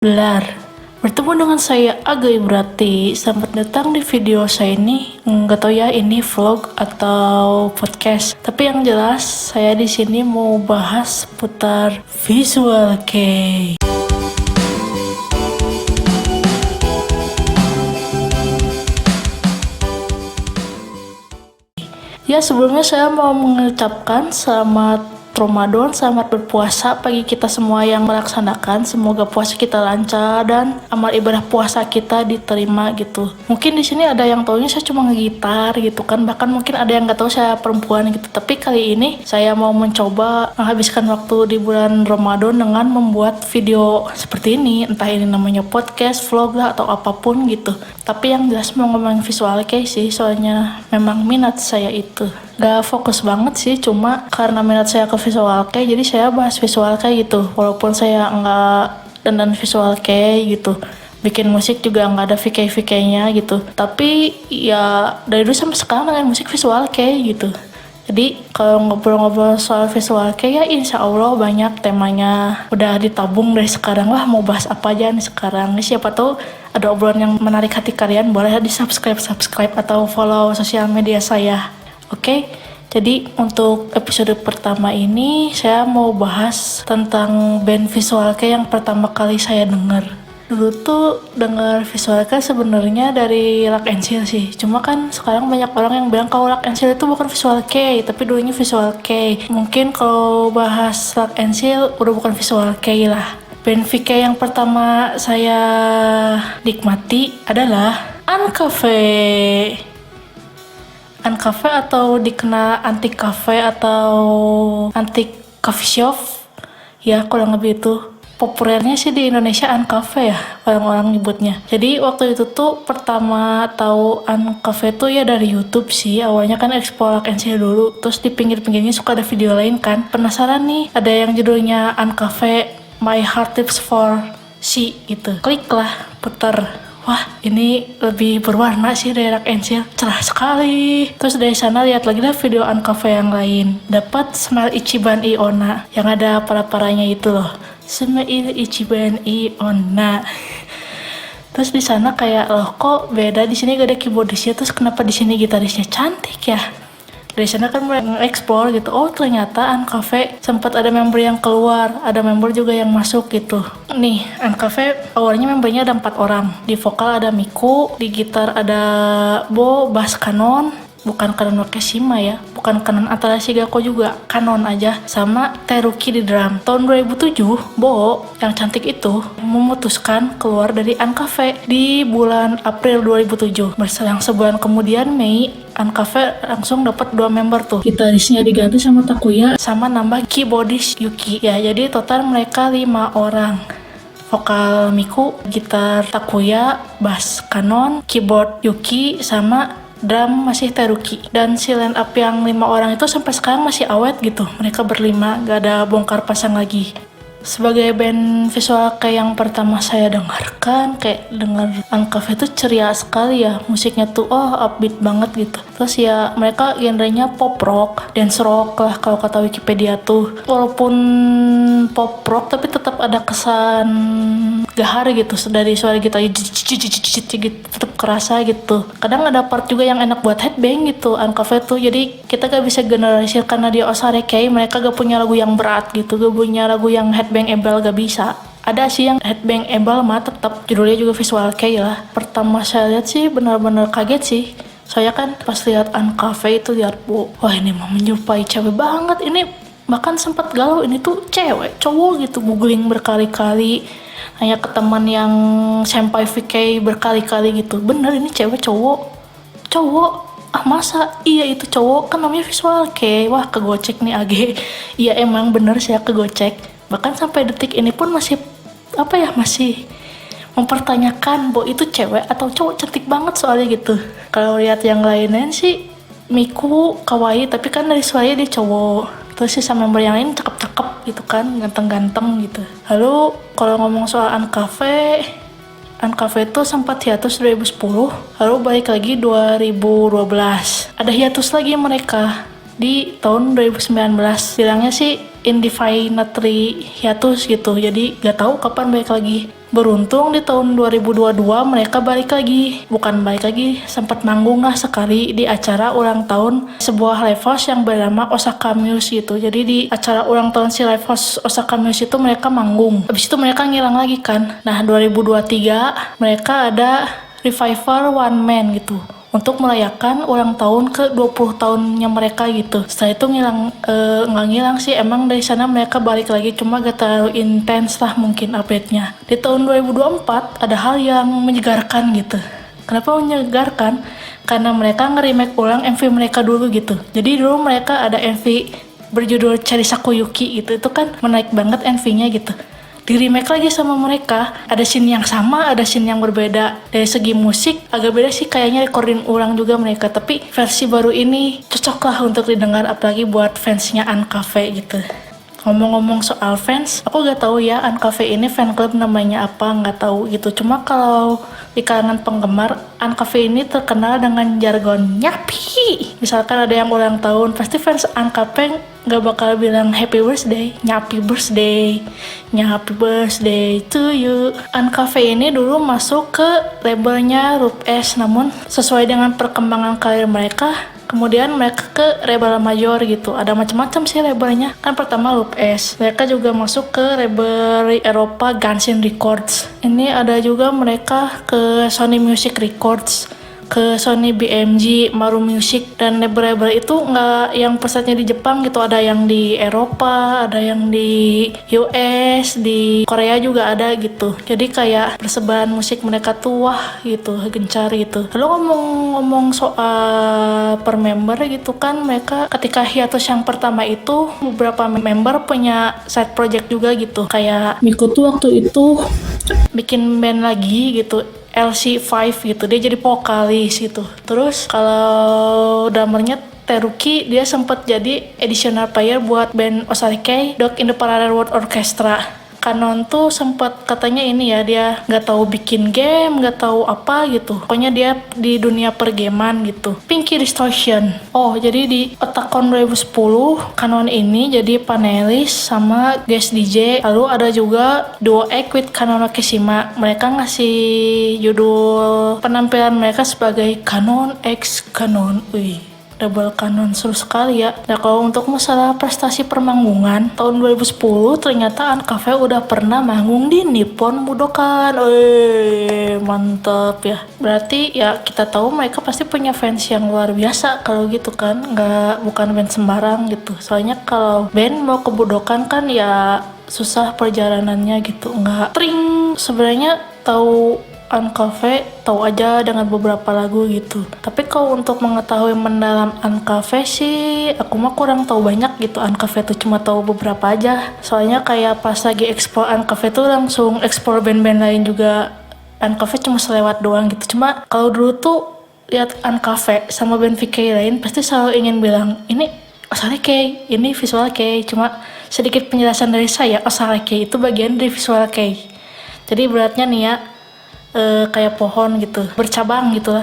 Belar, bertemu dengan saya Aga Ibrati. Selamat datang di video saya ini. Nggak tahu ya ini vlog atau podcast. Tapi yang jelas saya di sini mau bahas seputar visual kei. Ya sebelumnya saya mau mengucapkan selamat Ramadan, selamat berpuasa bagi kita semua yang melaksanakan. Semoga puasa kita lancar dan amal ibadah puasa kita diterima gitu. Mungkin di sini ada yang taunya saya cuma ngegitar gitu kan, bahkan mungkin ada yang nggak tahu saya perempuan gitu. Tapi kali ini saya mau mencoba menghabiskan waktu di bulan Ramadan dengan membuat video seperti ini, entah ini namanya podcast, vlog lah atau apapun gitu. Tapi yang jelas mau ngomongin visual kei sih, soalnya memang minat saya itu. Gak fokus banget sih, cuma karena minat saya ke visual kei, jadi saya bahas visual kei gitu. Walaupun saya nggak dandan visual kei gitu, bikin musik juga nggak ada VK-VK-nya gitu. Tapi ya dari dulu sampai sekarang dengan musik visual kei gitu. Jadi kalau ngobrol-ngobrol soal visual kei ya insya Allah banyak temanya. Udah ditabung dari sekarang lah mau bahas apa aja nih sekarang. Siapa tahu ada obrolan yang menarik hati kalian, boleh di subscribe atau follow sosial media saya. Oke, jadi untuk episode pertama ini saya mau bahas tentang band visual kei yang pertama kali saya dengar. Dulu tuh dengar visual kei sebenarnya dari Lock and Seal sih. Cuma kan sekarang banyak orang yang bilang kalau Lock and Seal itu bukan visual kei, tapi dulunya visual kei. Mungkin kalau bahas Lock and Seal udah bukan visual kei lah. Band VK yang pertama saya nikmati adalah Uncafe. Uncafe atau dikenal antik cafe atau antik coffee shop ya, kurang lebih itu. Populernya sih di Indonesia Uncafe ya orang-orang nyebutnya. Jadi waktu itu tuh pertama tahu Uncafe tuh ya dari YouTube sih. Awalnya kan explore Lock and Seal dulu, terus di pinggir-pinggirnya suka ada video lain kan. Penasaran nih, ada yang judulnya Uncafe My Heart Tips for She gitu. Klik lah, putar. Wah, ini lebih berwarna sih dari Lock and Seal, cerah sekali. Terus dari sana lihat lagi lah video Uncafe yang lain. Dapat Smile Ichiban Iona yang ada para-paranya itu loh. Smile Ichiban Iona. Terus di sana kayak loh kok beda, di sini gak ada keyboardisnya, terus kenapa di sini gitarisnya cantik ya? Dari sana kan mulai nge-explore gitu. Oh ternyata Uncafe sempat ada member yang keluar, ada member juga yang masuk gitu. Nih Uncafe awalnya membernya ada 4 orang. Di vokal ada Miku, di gitar ada Bo, bass Kanon, bukan Kanon Wakeshima ya, bukan Kanon Atarashi Gakko juga, Kanon aja, sama Teruki di drum. Tahun 2007 Bo yang cantik itu memutuskan keluar dari Uncafe di bulan April 2007. Berselang sebulan kemudian Mei, Uncafe langsung dapat 2 member tuh. Gitarisnya diganti sama Takuya, sama nambah keyboardis Yuki. Ya jadi total mereka 5 orang. Vokal Miku, gitar Takuya, bass Kanon, keyboard Yuki, sama drum masih Teruki. Dan si line up yang 5 orang itu sampai sekarang masih awet gitu. Mereka berlima, gak ada bongkar pasang lagi. Sebagai band visual kei yang pertama saya dengarkan, kayak denger Uncafe itu ceria sekali ya, musiknya tuh upbeat banget gitu. Terus ya mereka genrenya pop rock, dance rock lah kalau kata Wikipedia tuh. Walaupun pop rock tapi tetap ada kesan gahar gitu dari suara gitar gitu, tetap kerasa gitu. Kadang ada part juga yang enak buat headbang gitu Uncafe tuh. Jadi kita gak bisa generalisir karena dia Osare kei, mereka gak punya lagu yang berat gitu, gak punya lagu yang headbang-able, gak bisa. Ada sih yang headbang-able mah tetap judulnya juga visual kei lah. Pertama saya lihat sih benar-benar kaget sih. Saya kan pas lihat Uncafe itu lihat wah ini mah menyerupai cewek banget. Ini bahkan sempat galau, ini tuh cewek cowok gitu. Googling berkali-kali, nanya ke teman yang senpai VK berkali-kali gitu. Bener ini cewek cowok ah masa iya itu cowok, kan namanya visual kei. Wah kegocek nih Age. Iya emang bener saya kegocek. Bahkan sampai detik ini pun masih masih mempertanyakan bahwa itu cewek atau cowok, cantik banget soalnya gitu. Kalau lihat yang lainnya sih Miku kawaii, tapi kan dari suaranya dia cowok. Terus sisa member yang lain cakep-cakep gitu kan, ganteng-ganteng gitu. Lalu kalau ngomong soal Uncafe tuh sempat hiatus 2010, lalu balik lagi 2012. Ada hiatus lagi mereka di tahun 2019. Bilangnya sih indefinitely hiatus gitu, jadi gak tahu kapan balik lagi. Beruntung di tahun 2022 mereka balik lagi. Bukan balik lagi, sempat manggung lah sekali di acara ulang tahun sebuah live house yang bernama Osaka Muse gitu. Jadi di acara ulang tahun si live house Osaka Muse itu mereka manggung. Habis itu mereka ngilang lagi kan. Nah 2023 mereka ada revival one man gitu untuk merayakan ulang tahun ke 20 tahunnya mereka gitu. Setelah itu nggak ngilang sih, emang dari sana mereka balik lagi, cuma gak terlalu intens lah mungkin update-nya. Di tahun 2024 ada hal yang menyegarkan gitu. Kenapa menyegarkan? Karena mereka nge-remake ulang MV mereka dulu gitu. Jadi dulu mereka ada MV berjudul Cherisaku Yuki gitu, itu kan menaik banget MV-nya gitu. Di remake lagi sama mereka, ada scene yang sama, ada scene yang berbeda. Dari segi musik agak beda sih, kayaknya recording ulang juga mereka, tapi versi baru ini cocok lah untuk didengar, apalagi buat fansnya Ancafe gitu. Ngomong-ngomong soal fans, aku gak tahu ya Ancafe ini fan club namanya apa, nggak tahu gitu. Cuma kalau di kalangan penggemar, Ancafe ini terkenal dengan jargon nyapi. Misalkan ada yang ulang tahun, pasti fans Ancafe nggak bakal bilang happy birthday, nyapi birthday, nyapi birthday to you. Ancafe ini dulu masuk ke labelnya Rup S, namun sesuai dengan perkembangan karir mereka, kemudian mereka ke label major gitu. Ada macam-macam sih labelnya. Kan pertama Loop S. Mereka juga masuk ke label Eropa Gansin Records. Ini ada juga mereka ke Sony Music Records, ke Sony BMG, Maru Music, dan label-label itu nggak yang pusatnya di Jepang gitu, ada yang di Eropa, ada yang di US, di Korea juga ada gitu. Jadi kayak persebaran musik mereka tuh wah gitu, gencar gitu. Lalu ngomong-ngomong soal per member gitu kan, mereka ketika hiatus yang pertama itu beberapa member punya side project juga gitu. Kayak Miku tuh waktu itu bikin band lagi gitu, LC5 gitu, dia jadi vokalis gitu. Terus kalau drummernya Teruki, dia sempat jadi additional player buat band Osarike Dog in the Parallel World Orchestra. Kanon tuh sempat katanya ini ya, dia nggak tahu bikin game, nggak tahu apa gitu. Pokoknya dia di dunia pergaman gitu. Pinky Distortion. Oh, jadi di Otakon 2010 Kanon ini jadi panelis sama guest DJ. Lalu ada juga duo act with Kanon Kishima. Mereka ngasih judul penampilan mereka sebagai Kanon X Kanon. Wih, double kanon, seru sekali ya. Nah kalau untuk masalah prestasi permanggungan, tahun 2010 ternyata Ancafe udah pernah manggung di Nippon Budokan. Mantap ya. Berarti ya kita tahu mereka pasti punya fans yang luar biasa kalau gitu kan. Bukan band sembarang gitu. Soalnya kalau band mau ke Budokan kan ya susah perjalanannya gitu. Nggak tring. Sebenarnya tahu Ancafe tahu aja dengan beberapa lagu gitu. Tapi kalau untuk mengetahui mendalam Ancafe sih, aku mah kurang tahu banyak gitu. Ancafe tuh cuma tahu beberapa aja. Soalnya kayak pas lagi explore Ancafe tuh langsung explore band-band lain juga. Ancafe cuma selewat doang gitu. Cuma kalau dulu tuh lihat Ancafe sama band VK lain, pasti selalu ingin bilang, ini Osarike, ini Visual Kei. Cuma sedikit penjelasan dari saya, Osarike itu bagian dari Visual Kei. Jadi beratnya nih ya, kayak pohon gitu, bercabang gitu lah.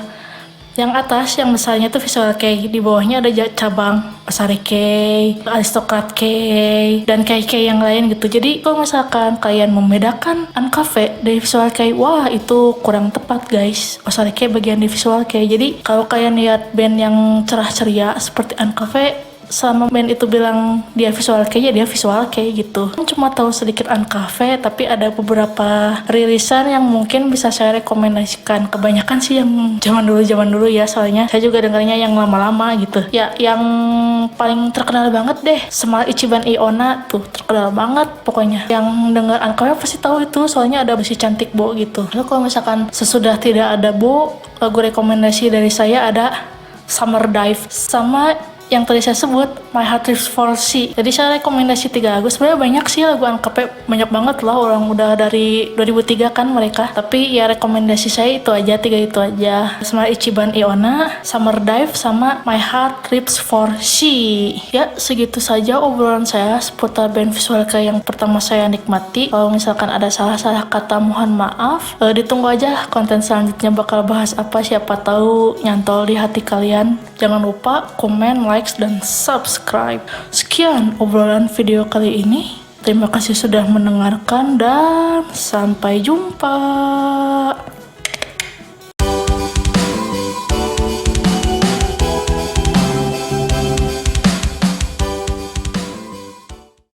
Yang atas, yang besarnya tuh Visual Kei, di bawahnya ada cabang Osarike, Aristocrat Kei, dan Kei yang lain gitu. Jadi kalau misalkan kalian membedakan Ancafe dari Visual Kei, wah itu kurang tepat guys. Osarike bagian dari Visual Kei. Jadi kalau kalian lihat band yang cerah ceria seperti Ancafe, sama band itu bilang dia Visual Kei, ya dia Visual Kei gitu. Cuma tahu sedikit Ancafe, tapi ada beberapa rilisan yang mungkin bisa saya rekomendasikan. Kebanyakan sih yang zaman dulu ya, soalnya saya juga dengarnya yang lama-lama gitu. Ya yang paling terkenal banget deh, Small Ichiban Iona tuh terkenal banget pokoknya. Yang dengar Ancafe pasti tahu itu, soalnya ada besi cantik Bo gitu. Lalu kalau misalkan sesudah tidak ada Bo, lagu rekomendasi dari saya ada Summer Dive sama yang tadi saya sebut My Heart Lives for Sea. Jadi saya rekomendasi 3 lagu. Sebenarnya banyak sih lagu Ancafe, banyak banget lah, orang udah dari 2003 kan mereka. Tapi ya rekomendasi saya itu aja, 3 itu aja. Sama Ichiban Iona, Summer Dive, sama My Heart Lives for Sea. Ya segitu saja obrolan saya seputar band Visual Kei yang pertama saya nikmati. Kalau misalkan ada salah-salah kata mohon maaf. Ditunggu aja konten selanjutnya bakal bahas apa, siapa tahu nyantol di hati kalian. Jangan lupa komen, likes, dan subscribe. Sekian obrolan video kali ini. Terima kasih sudah mendengarkan dan sampai jumpa.